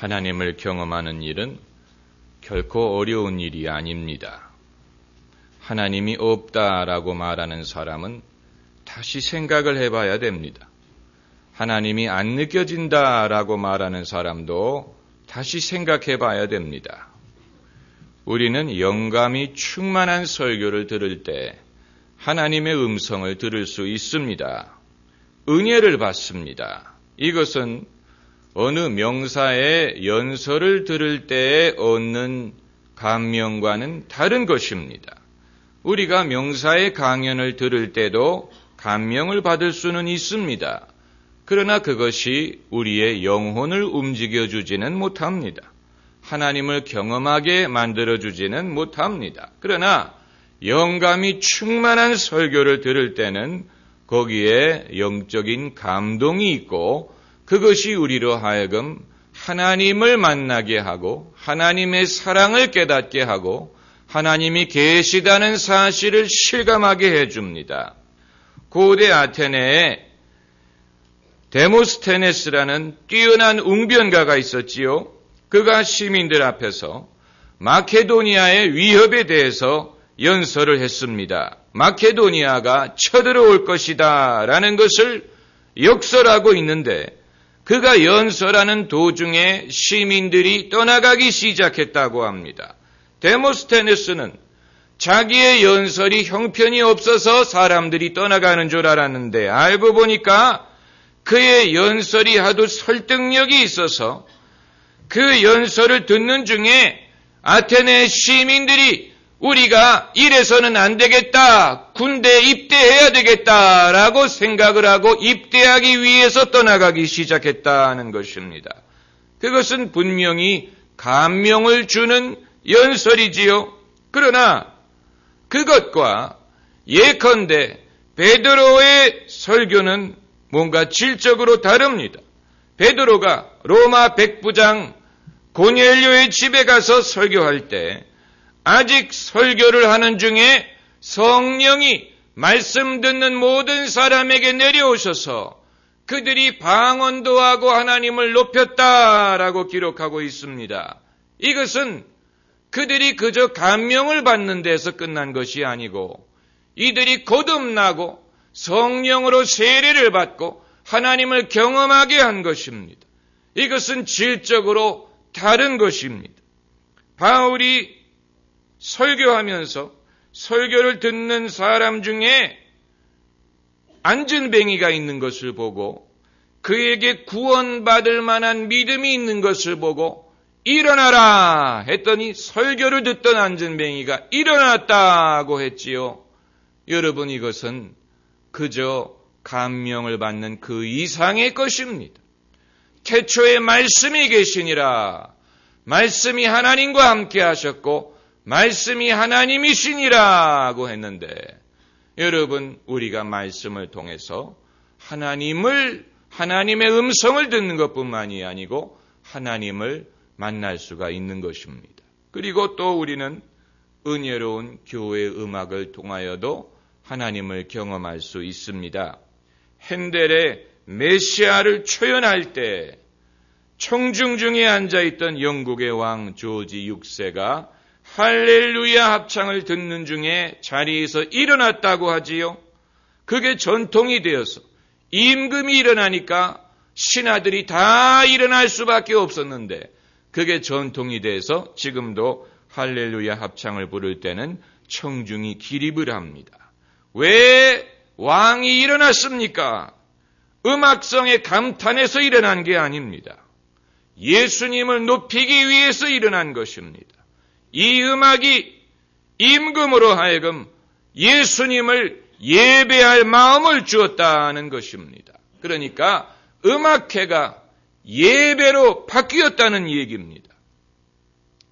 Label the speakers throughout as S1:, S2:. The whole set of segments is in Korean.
S1: 하나님을 경험하는 일은 결코 어려운 일이 아닙니다. 하나님이 없다라고 말하는 사람은 다시 생각을 해봐야 됩니다. 하나님이 안 느껴진다라고 말하는 사람도 다시 생각해봐야 됩니다. 우리는 영감이 충만한 설교를 들을 때 하나님의 음성을 들을 수 있습니다. 은혜를 받습니다. 이것은 어느 명사의 연설을 들을 때 얻는 감명과는 다른 것입니다. 우리가 명사의 강연을 들을 때도 감명을 받을 수는 있습니다. 그러나 그것이 우리의 영혼을 움직여주지는 못합니다. 하나님을 경험하게 만들어주지는 못합니다. 그러나 영감이 충만한 설교를 들을 때는 거기에 영적인 감동이 있고 그것이 우리로 하여금 하나님을 만나게 하고 하나님의 사랑을 깨닫게 하고 하나님이 계시다는 사실을 실감하게 해줍니다. 고대 아테네에 데모스테네스라는 뛰어난 웅변가가 있었지요. 그가 시민들 앞에서 마케도니아의 위협에 대해서 연설을 했습니다. 마케도니아가 쳐들어올 것이다 라는 것을 역설하고 있는데 그가 연설하는 도중에 시민들이 떠나가기 시작했다고 합니다. 데모스테네스는 자기의 연설이 형편이 없어서 사람들이 떠나가는 줄 알았는데 알고 보니까 그의 연설이 하도 설득력이 있어서 그 연설을 듣는 중에 아테네 시민들이 우리가 이래서는 안 되겠다, 군대에 입대해야 되겠다라고 생각을 하고 입대하기 위해서 떠나가기 시작했다는 것입니다. 그것은 분명히 감명을 주는 연설이지요. 그러나 그것과 예컨대 베드로의 설교는 뭔가 질적으로 다릅니다. 베드로가 로마 백부장 고넬료의 집에 가서 설교할 때 아직 설교를 하는 중에 성령이 말씀 듣는 모든 사람에게 내려오셔서 그들이 방언도 하고 하나님을 높였다라고 기록하고 있습니다. 이것은 그들이 그저 감명을 받는 데서 끝난 것이 아니고 이들이 거듭나고 성령으로 세례를 받고 하나님을 경험하게 한 것입니다. 이것은 질적으로 다른 것입니다. 바울이 설교하면서 설교를 듣는 사람 중에 안전뱅이가 있는 것을 보고 그에게 구원받을 만한 믿음이 있는 것을 보고 일어나라 했더니 설교를 듣던 안전뱅이가 일어났다고 했지요. 여러분, 이것은 그저 감명을 받는 그 이상의 것입니다. 태초에 말씀이 계시니라. 말씀이 하나님과 함께 하셨고 말씀이 하나님이시니라고 했는데 여러분, 우리가 말씀을 통해서 하나님의 음성을 듣는 것뿐만이 아니고 하나님을 만날 수가 있는 것입니다. 그리고 또 우리는 은혜로운 교회 음악을 통하여도 하나님을 경험할 수 있습니다. 핸델의 메시아를 초연할 때 청중 중에 앉아있던 영국의 왕 조지 6세가 할렐루야 합창을 듣는 중에 자리에서 일어났다고 하지요. 그게 전통이 되어서 임금이 일어나니까 신하들이 다 일어날 수밖에 없었는데 그게 전통이 돼서 지금도 할렐루야 합창을 부를 때는 청중이 기립을 합니다. 왜 왕이 일어났습니까? 음악성의 감탄에서 일어난 게 아닙니다. 예수님을 높이기 위해서 일어난 것입니다. 이 음악이 임금으로 하여금 예수님을 예배할 마음을 주었다는 것입니다. 그러니까 음악회가 예배로 바뀌었다는 얘기입니다.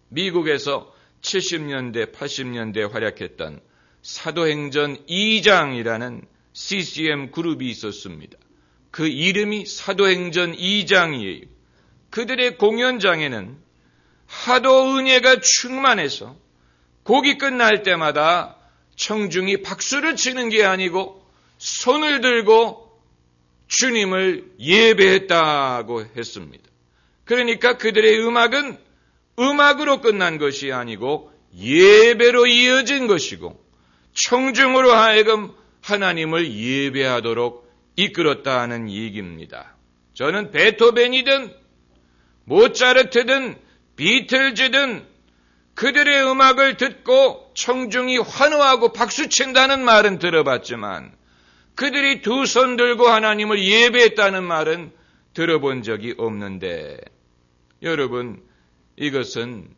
S1: 미국에서 70년대, 80년대 활약했던 사도행전 2장이라는 CCM 그룹이 있었습니다. 그 이름이 사도행전 2장이에요. 그들의 공연장에는 하도 은혜가 충만해서 곡이 끝날 때마다 청중이 박수를 치는 게 아니고 손을 들고 주님을 예배했다고 했습니다. 그러니까 그들의 음악은 음악으로 끝난 것이 아니고 예배로 이어진 것이고 청중으로 하여금 하나님을 예배하도록 이끌었다 하는 얘기입니다. 저는 베토벤이든 모차르트든 비틀즈든 그들의 음악을 듣고 청중이 환호하고 박수친다는 말은 들어봤지만 그들이 두 손 들고 하나님을 예배했다는 말은 들어본 적이 없는데 여러분, 이것은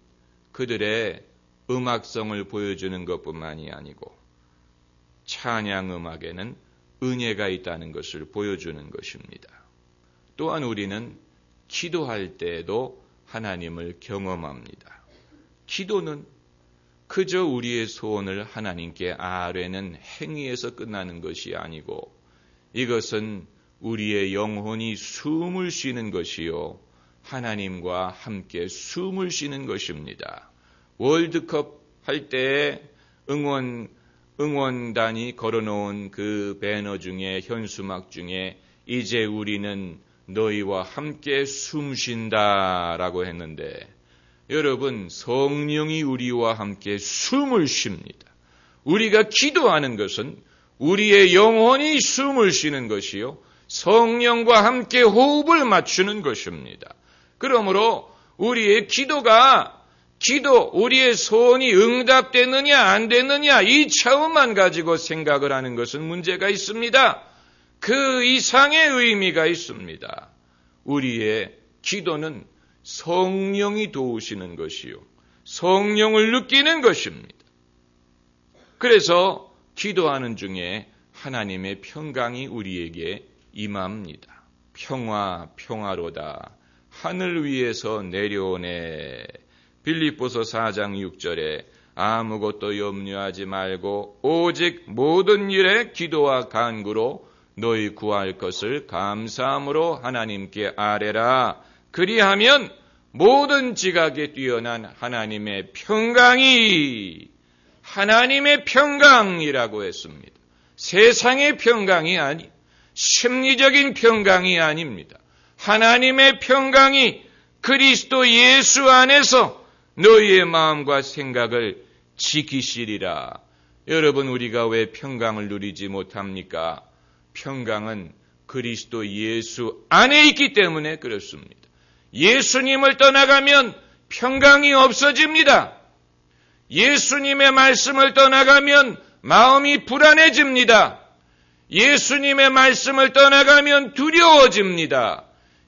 S1: 그들의 음악성을 보여주는 것뿐만이 아니고 찬양 음악에는 은혜가 있다는 것을 보여주는 것입니다. 또한 우리는 기도할 때에도 하나님을 경험합니다. 기도는 그저 우리의 소원을 하나님께 아뢰는 행위에서 끝나는 것이 아니고 이것은 우리의 영혼이 숨을 쉬는 것이요 하나님과 함께 숨을 쉬는 것입니다. 월드컵 할 때 응원단이 걸어놓은 그 배너 중에 현수막 중에 이제 우리는 너희와 함께 숨쉰다라고 했는데 여러분, 성령이 우리와 함께 숨을 쉽니다. 우리가 기도하는 것은 우리의 영혼이 숨을 쉬는 것이요 성령과 함께 호흡을 맞추는 것입니다. 그러므로 우리의 우리의 소원이 응답되느냐 안 되느냐 이 차원만 가지고 생각을 하는 것은 문제가 있습니다. 그 이상의 의미가 있습니다. 우리의 기도는 성령이 도우시는 것이요 성령을 느끼는 것입니다. 그래서 기도하는 중에 하나님의 평강이 우리에게 임합니다. 평화로다. 하늘 위에서 내려오네. 빌립보서 4장 6절에 아무것도 염려하지 말고 오직 모든 일에 기도와 간구로 너희 구할 것을 감사함으로 하나님께 아뢰라. 그리하면 모든 지각에 뛰어난 하나님의 평강이라고 했습니다. 세상의 평강이 아니, 심리적인 평강이 아닙니다. 하나님의 평강이 그리스도 예수 안에서 너희의 마음과 생각을 지키시리라. 여러분, 우리가 왜 평강을 누리지 못합니까? 평강은 그리스도 예수 안에 있기 때문에 그렇습니다. 예수님을 떠나가면 평강이 없어집니다. 예수님의 말씀을 떠나가면 마음이 불안해집니다. 예수님의 말씀을 떠나가면 두려워집니다.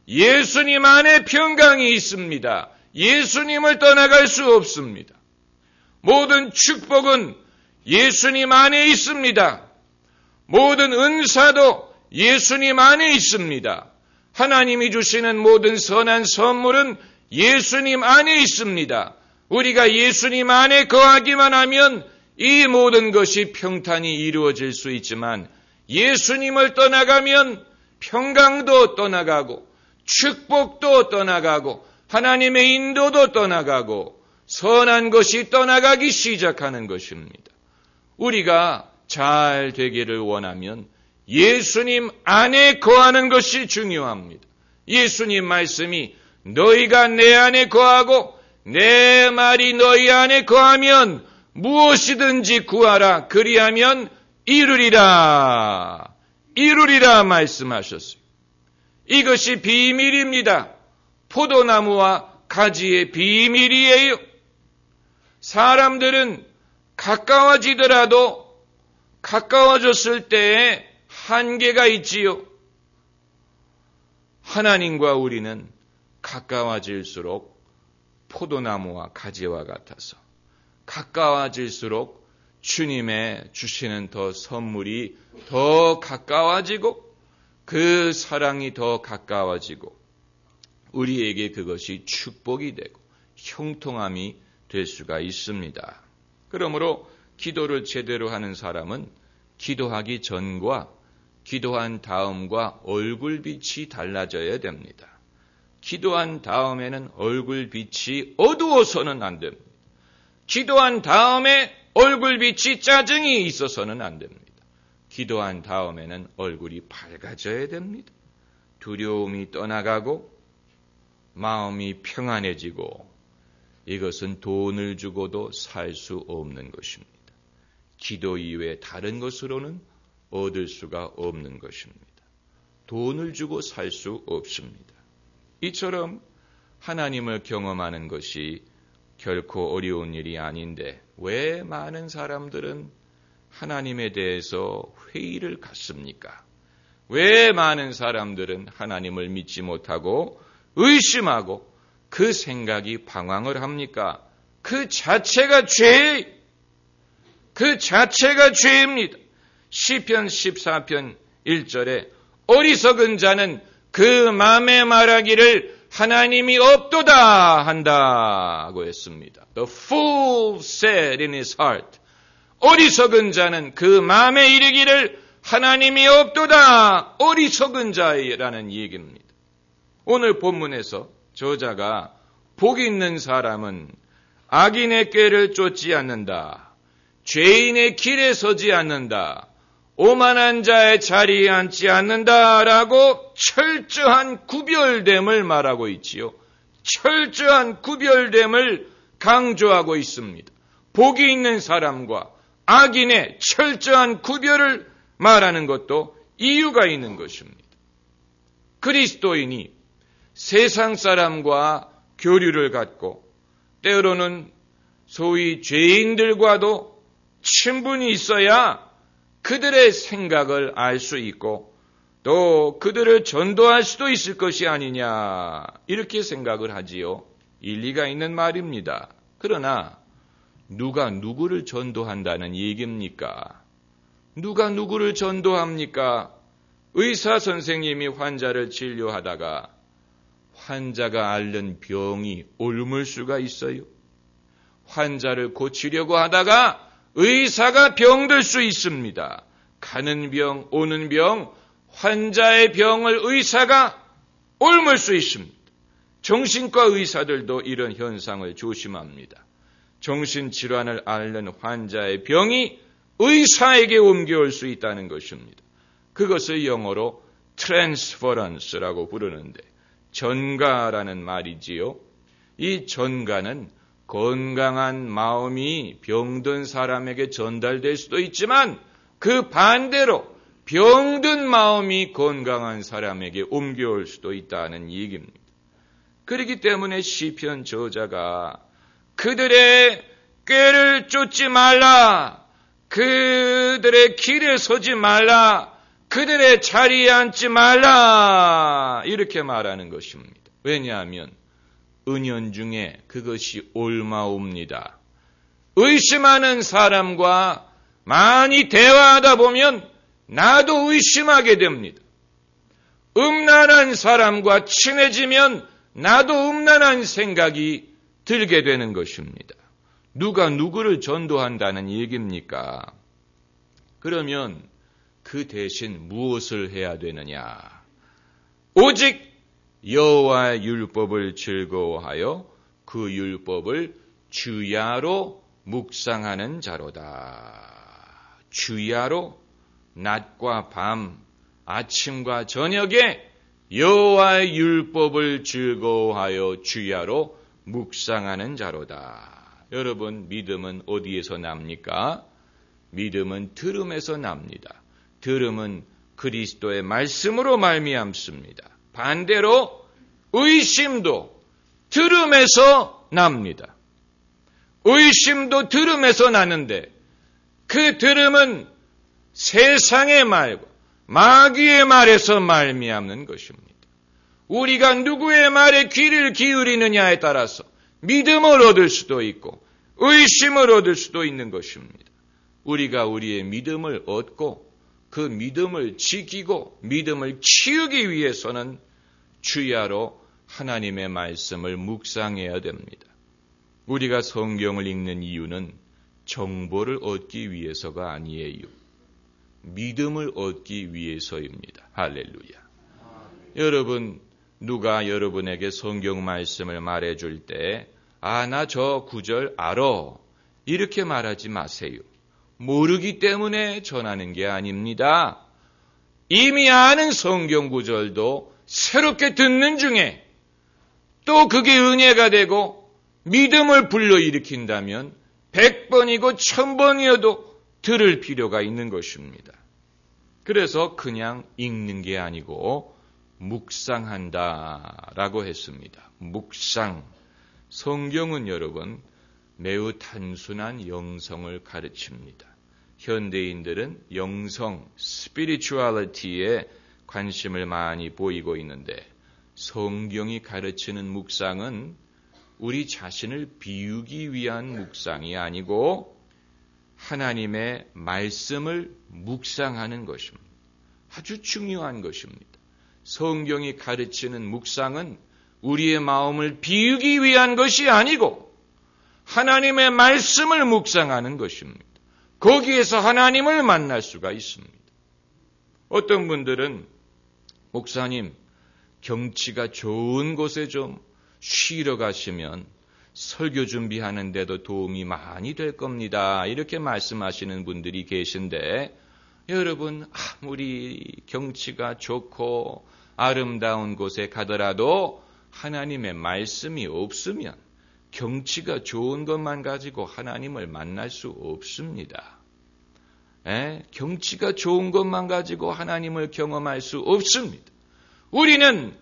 S1: 예수님 안에 평강이 있습니다. 예수님을 떠나갈 수 없습니다. 모든 축복은 예수님 안에 있습니다. 모든 은사도 예수님 안에 있습니다. 하나님이 주시는 모든 선한 선물은 예수님 안에 있습니다. 우리가 예수님 안에 거하기만 하면 이 모든 것이 평탄히 이루어질 수 있지만 예수님을 떠나가면 평강도 떠나가고 축복도 떠나가고 하나님의 인도도 떠나가고 선한 것이 떠나가기 시작하는 것입니다. 우리가 잘 되기를 원하면 예수님 안에 거하는 것이 중요합니다. 예수님 말씀이 너희가 내 안에 거하고 내 말이 너희 안에 거하면 무엇이든지 구하라. 그리하면 이루리라 말씀하셨어요. 이것이 비밀입니다. 포도나무와 가지의 비밀이에요. 사람들은 가까워지더라도 가까워졌을 때에 한계가 있지요. 하나님과 우리는 가까워질수록 포도나무와 가지와 같아서 가까워질수록 주님의 주시는 더 선물이 더 가까워지고 그 사랑이 더 가까워지고 우리에게 그것이 축복이 되고 형통함이 될 수가 있습니다. 그러므로 기도를 제대로 하는 사람은 기도하기 전과 기도한 다음과 얼굴빛이 달라져야 됩니다. 기도한 다음에는 얼굴빛이 어두워서는 안 됩니다. 기도한 다음에 얼굴빛이 짜증이 있어서는 안 됩니다. 기도한 다음에는 얼굴이 밝아져야 됩니다. 두려움이 떠나가고 마음이 평안해지고 이것은 돈을 주고도 살 수 없는 것입니다. 기도 이외에 다른 것으로는 얻을 수가 없는 것입니다. 돈을 주고 살 수 없습니다. 이처럼 하나님을 경험하는 것이 결코 어려운 일이 아닌데 왜 많은 사람들은 하나님에 대해서 회의를 갖습니까? 왜 많은 사람들은 하나님을 믿지 못하고 의심하고 그 생각이 방황을 합니까? 그 자체가 죄입니다. 시편 14편 1절에 어리석은 자는 그 마음에 말하기를 하나님이 없도다 한다고 했습니다. The fool said in his heart. 어리석은 자는 그 마음에 이르기를 하나님이 없도다. 어리석은 자라는 얘기입니다. 오늘 본문에서 저자가 복 있는 사람은 악인의 꾀를 쫓지 않는다. 죄인의 길에 서지 않는다. 오만한 자의 자리에 앉지 않는다라고 철저한 구별됨을 말하고 있지요. 철저한 구별됨을 강조하고 있습니다. 복이 있는 사람과 악인의 철저한 구별을 말하는 것도 이유가 있는 것입니다. 그리스도인이 세상 사람과 교류를 갖고 때로는 소위 죄인들과도 친분이 있어야 그들의 생각을 알 수 있고 또 그들을 전도할 수도 있을 것이 아니냐 이렇게 생각을 하지요. 일리가 있는 말입니다. 그러나 누가 누구를 전도한다는 얘기입니까? 누가 누구를 전도합니까? 의사 선생님이 환자를 진료하다가 환자가 앓는 병이 옮을 수가 있어요. 환자를 고치려고 하다가 의사가 병들 수 있습니다. 가는 병, 오는 병, 환자의 병을 의사가 옮을 수 있습니다. 정신과 의사들도 이런 현상을 조심합니다. 정신질환을 앓는 환자의 병이 의사에게 옮겨올 수 있다는 것입니다. 그것을 영어로 transference라고 부르는데 전가라는 말이지요. 이 전가는 건강한 마음이 병든 사람에게 전달될 수도 있지만 그 반대로 병든 마음이 건강한 사람에게 옮겨올 수도 있다는 얘기입니다. 그렇기 때문에 시편 저자가 그들의 꾀를 쫓지 말라, 그들의 길에 서지 말라, 그들의 자리에 앉지 말라 이렇게 말하는 것입니다. 왜냐하면 은연중에 그것이 옳마옵니다. 의심하는 사람과 많이 대화하다 보면 나도 의심하게 됩니다. 음란한 사람과 친해지면 나도 음란한 생각이 들게 되는 것입니다. 누가 누구를 전도한다는 얘기입니까? 그러면 그 대신 무엇을 해야 되느냐? 오직 여호와의 율법을 즐거워하여 그 율법을 주야로 묵상하는 자로다. 주야로 낮과 밤, 아침과 저녁에 여호와의 율법을 즐거워하여 주야로 묵상하는 자로다. 여러분, 믿음은 어디에서 납니까? 믿음은 들음에서 납니다. 들음은 그리스도의 말씀으로 말미암습니다. 반대로 의심도 들음에서 납니다. 의심도 들음에서 나는데 그 들음은 세상의 말과 마귀의 말에서 말미암는 것입니다. 우리가 누구의 말에 귀를 기울이느냐에 따라서 믿음을 얻을 수도 있고 의심을 얻을 수도 있는 것입니다. 우리가 우리의 믿음을 얻고 그 믿음을 지키고 믿음을 키우기 위해서는 주야로 하나님의 말씀을 묵상해야 됩니다. 우리가 성경을 읽는 이유는 정보를 얻기 위해서가 아니에요. 믿음을 얻기 위해서입니다. 할렐루야. 여러분, 누가 여러분에게 성경 말씀을 말해줄 때 나 저 구절 알아 이렇게 말하지 마세요. 모르기 때문에 전하는 게 아닙니다. 이미 아는 성경 구절도 새롭게 듣는 중에 또 그게 은혜가 되고 믿음을 불러일으킨다면 100번이고 1000번이어도 들을 필요가 있는 것입니다. 그래서 그냥 읽는 게 아니고 묵상한다라고 했습니다. 묵상. 성경은 여러분 매우 단순한 영성을 가르칩니다. 현대인들은 영성, 스피리추얼리티에 관심을 많이 보이고 있는데 성경이 가르치는 묵상은 우리 자신을 비우기 위한 묵상이 아니고 하나님의 말씀을 묵상하는 것입니다. 아주 중요한 것입니다. 성경이 가르치는 묵상은 우리의 마음을 비우기 위한 것이 아니고 하나님의 말씀을 묵상하는 것입니다. 거기에서 하나님을 만날 수가 있습니다. 어떤 분들은 목사님, 경치가 좋은 곳에 좀 쉬러 가시면 설교 준비하는데도 도움이 많이 될 겁니다. 이렇게 말씀하시는 분들이 계신데 여러분 아무리 경치가 좋고 아름다운 곳에 가더라도 하나님의 말씀이 없으면 경치가 좋은 것만 가지고 하나님을 만날 수 없습니다. 경치가 좋은 것만 가지고 하나님을 경험할 수 없습니다. 우리는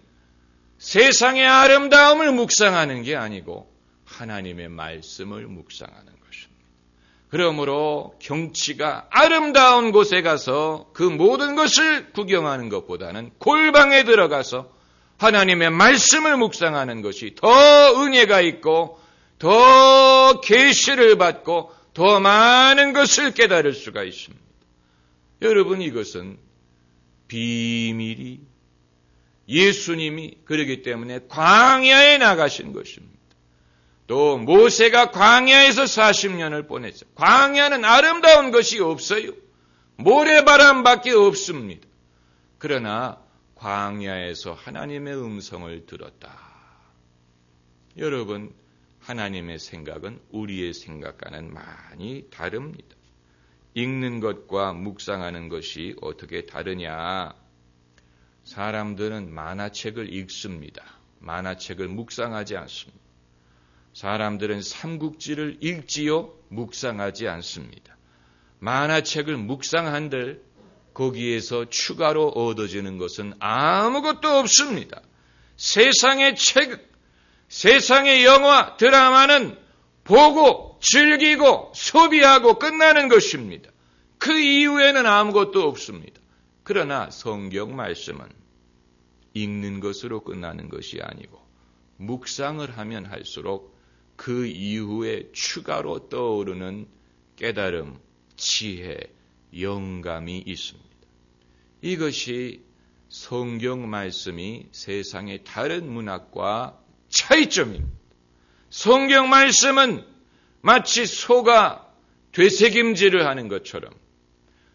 S1: 세상의 아름다움을 묵상하는 게 아니고 하나님의 말씀을 묵상하는 것입니다. 그러므로 경치가 아름다운 곳에 가서 그 모든 것을 구경하는 것보다는 골방에 들어가서 하나님의 말씀을 묵상하는 것이 더 은혜가 있고 더 계시를 받고 더 많은 것을 깨달을 수가 있습니다. 여러분 이것은 비밀이 예수님이 그러기 때문에 광야에 나가신 것입니다. 또 모세가 광야에서 40년을 보냈어요. 광야는 아름다운 것이 없어요. 모래바람밖에 없습니다. 그러나 광야에서 하나님의 음성을 들었다. 여러분 하나님의 생각은 우리의 생각과는 많이 다릅니다. 읽는 것과 묵상하는 것이 어떻게 다르냐? 사람들은 만화책을 읽습니다. 만화책을 묵상하지 않습니다. 사람들은 삼국지를 읽지요, 묵상하지 않습니다. 만화책을 묵상한들 거기에서 추가로 얻어지는 것은 아무것도 없습니다. 세상의 책, 세상의 영화, 드라마는 보고 즐기고 소비하고 끝나는 것입니다. 그 이후에는 아무것도 없습니다. 그러나 성경 말씀은 읽는 것으로 끝나는 것이 아니고 묵상을 하면 할수록 그 이후에 추가로 떠오르는 깨달음, 지혜, 영감이 있습니다. 이것이 성경 말씀이 세상의 다른 문학과 차이점입니다. 성경 말씀은 마치 소가 되새김질을 하는 것처럼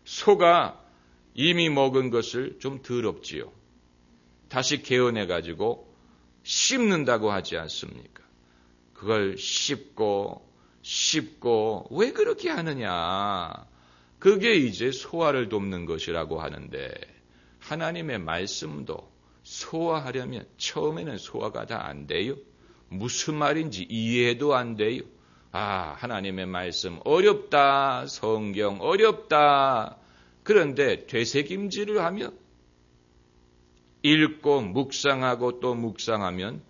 S1: 소가 이미 먹은 것을 좀 더럽지요. 다시 개어내가지고 씹는다고 하지 않습니까? 그걸 씹고 왜 그렇게 하느냐? 그게 이제 소화를 돕는 것이라고 하는데 하나님의 말씀도 소화하려면 처음에는 소화가 다 안 돼요. 무슨 말인지 이해도 안 돼요. 하나님의 말씀 어렵다. 성경 어렵다. 그런데 되새김질을 하면 읽고 묵상하고 또 묵상하면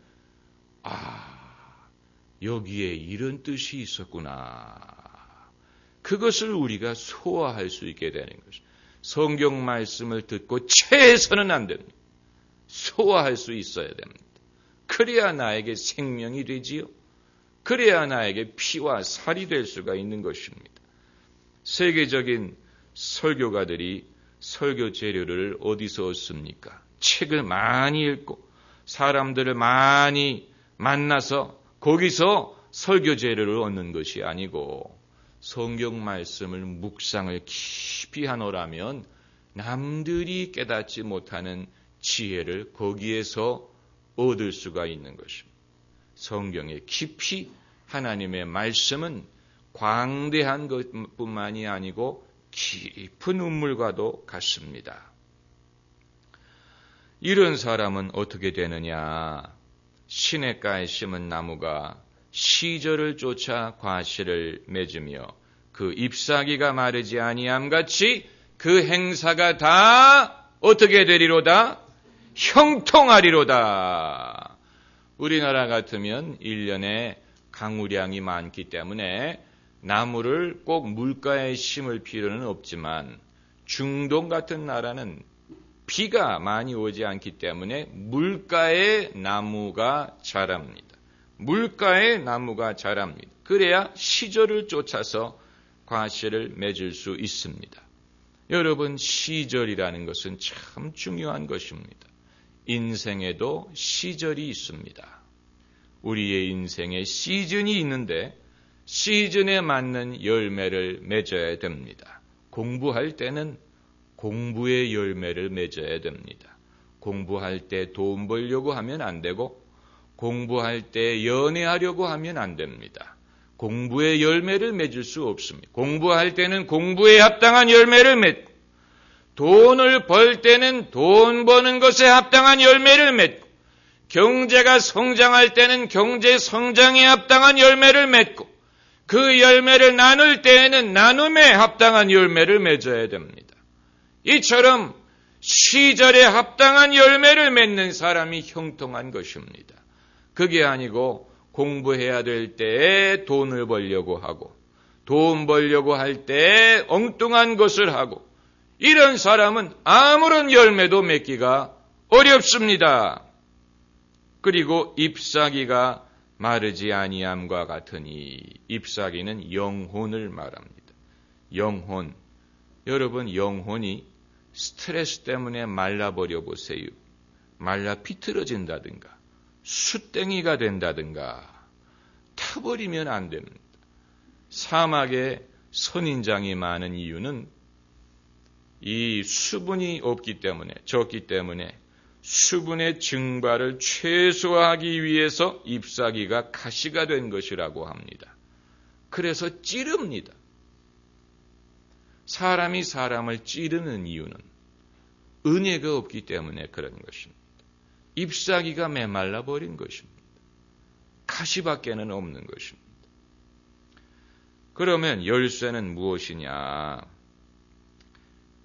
S1: 여기에 이런 뜻이 있었구나. 그것을 우리가 소화할 수 있게 되는 것입니다. 성경 말씀을 듣고 체해서는 안 됩니다. 소화할 수 있어야 됩니다. 그래야 나에게 생명이 되지요. 그래야 나에게 피와 살이 될 수가 있는 것입니다. 세계적인 설교가들이 설교 재료를 어디서 얻습니까? 책을 많이 읽고 사람들을 많이 만나서 거기서 설교 재료를 얻는 것이 아니고 성경 말씀을 묵상을 깊이 하노라면 남들이 깨닫지 못하는 지혜를 거기에서 얻을 수가 있는 것입니다. 성경의 깊이 하나님의 말씀은 광대한 것뿐만이 아니고 깊은 우물과도 같습니다. 이런 사람은 어떻게 되느냐? 시냇가에 심은 나무가 시절을 쫓아 과실을 맺으며 그 잎사귀가 마르지 아니함 같이 그 행사가 다 어떻게 되리로다? 형통하리로다. 우리나라 같으면 1년에 강우량이 많기 때문에 나무를 꼭 물가에 심을 필요는 없지만 중동 같은 나라는 비가 많이 오지 않기 때문에 물가에 나무가 자랍니다. 물가에 나무가 자랍니다. 그래야 시절을 쫓아서 과실을 맺을 수 있습니다. 여러분, 시절이라는 것은 참 중요한 것입니다. 인생에도 시절이 있습니다. 우리의 인생에 시즌이 있는데 시즌에 맞는 열매를 맺어야 됩니다. 공부할 때는 공부의 열매를 맺어야 됩니다. 공부할 때 돈 벌려고 하면 안 되고 공부할 때 연애하려고 하면 안 됩니다. 공부의 열매를 맺을 수 없습니다. 공부할 때는 공부에 합당한 열매를 맺고 돈을 벌 때는 돈 버는 것에 합당한 열매를 맺고 경제가 성장할 때는 경제 성장에 합당한 열매를 맺고 그 열매를 나눌 때에는 나눔에 합당한 열매를 맺어야 됩니다. 이처럼 시절에 합당한 열매를 맺는 사람이 형통한 것입니다. 그게 아니고 공부해야 될 때에 돈을 벌려고 하고 돈 벌려고 할 때 엉뚱한 것을 하고 이런 사람은 아무런 열매도 맺기가 어렵습니다. 그리고 잎사귀가 마르지 아니함과 같으니 잎사귀는 영혼을 말합니다. 영혼. 여러분, 영혼이 스트레스 때문에 말라버려 보세요. 말라 비틀어진다든가 숯땡이가 된다든가 타버리면 안 됩니다. 사막에 선인장이 많은 이유는 이 수분이 없기 때문에 적기 때문에 수분의 증발을 최소화하기 위해서 잎사귀가 가시가 된 것이라고 합니다. 그래서 찌릅니다. 사람이 사람을 찌르는 이유는 은혜가 없기 때문에 그런 것입니다. 잎사귀가 메말라 버린 것입니다. 가시밖에는 없는 것입니다. 그러면 열쇠는 무엇이냐?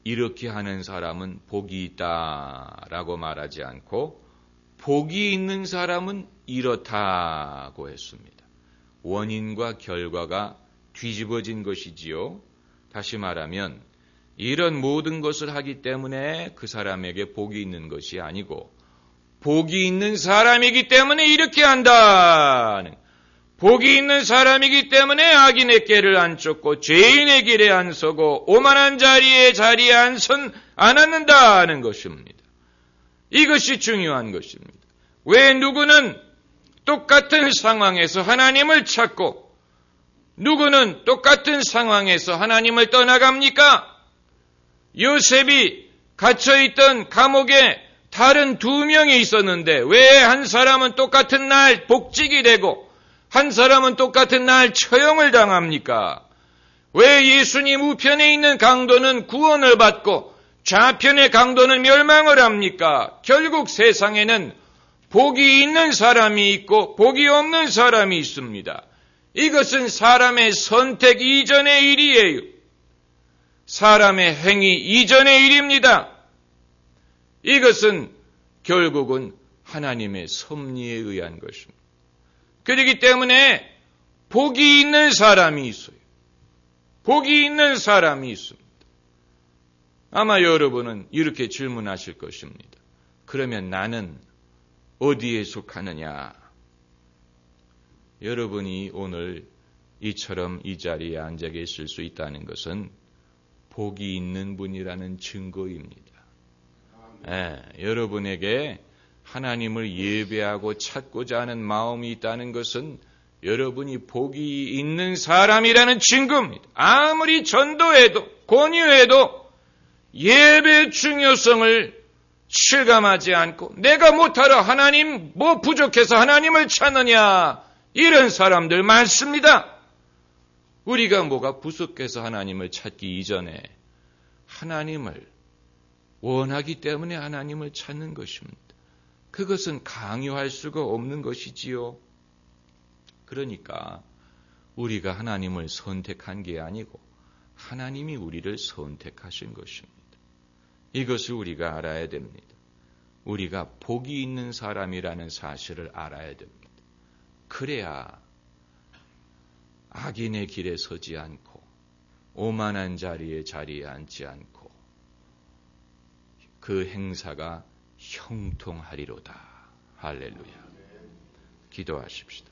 S1: 이렇게 하는 사람은 복이 있다라고 말하지 않고 복이 있는 사람은 이렇다고 했습니다. 원인과 결과가 뒤집어진 것이지요. 다시 말하면 이런 모든 것을 하기 때문에 그 사람에게 복이 있는 것이 아니고 복이 있는 사람이기 때문에 이렇게 한다는, 복이 있는 사람이기 때문에 악인의 길을 안 쫓고 죄인의 길에 안 서고 오만한 자리에 안 앉는다는 것입니다. 이것이 중요한 것입니다. 왜 누구는 똑같은 상황에서 하나님을 찾고 누구는 똑같은 상황에서 하나님을 떠나갑니까? 요셉이 갇혀있던 감옥에 다른 2명이 있었는데 왜 한 사람은 똑같은 날 복직이 되고 한 사람은 똑같은 날 처형을 당합니까? 왜 예수님 우편에 있는 강도는 구원을 받고 좌편의 강도는 멸망을 합니까? 결국 세상에는 복이 있는 사람이 있고 복이 없는 사람이 있습니다. 이것은 사람의 선택 이전의 일이에요. 사람의 행위 이전의 일입니다. 이것은 결국은 하나님의 섭리에 의한 것입니다. 그렇기 때문에 복이 있는 사람이 있어요. 복이 있는 사람이 있습니다. 아마 여러분은 이렇게 질문하실 것입니다. 그러면 나는 어디에 속하느냐? 여러분이 오늘 이처럼 이 자리에 앉아 계실 수 있다는 것은 복이 있는 분이라는 증거입니다. 여러분에게 하나님을 예배하고 찾고자 하는 마음이 있다는 것은 여러분이 복이 있는 사람이라는 증거입니다. 아무리 전도해도 권유해도 예배의 중요성을 실감하지 않고 내가 못하러 하나님 뭐 부족해서 하나님을 찾느냐, 이런 사람들 많습니다. 우리가 뭐가 부족해서 하나님을 찾기 이전에 하나님을 원하기 때문에 하나님을 찾는 것입니다. 그것은 강요할 수가 없는 것이지요. 그러니까 우리가 하나님을 선택한 게 아니고 하나님이 우리를 선택하신 것입니다. 이것을 우리가 알아야 됩니다. 우리가 복이 있는 사람이라는 사실을 알아야 됩니다. 그래야 악인의 길에 서지 않고 오만한 자리에 앉지 않고 그 행사가 형통하리로다. 할렐루야. 기도하십시다.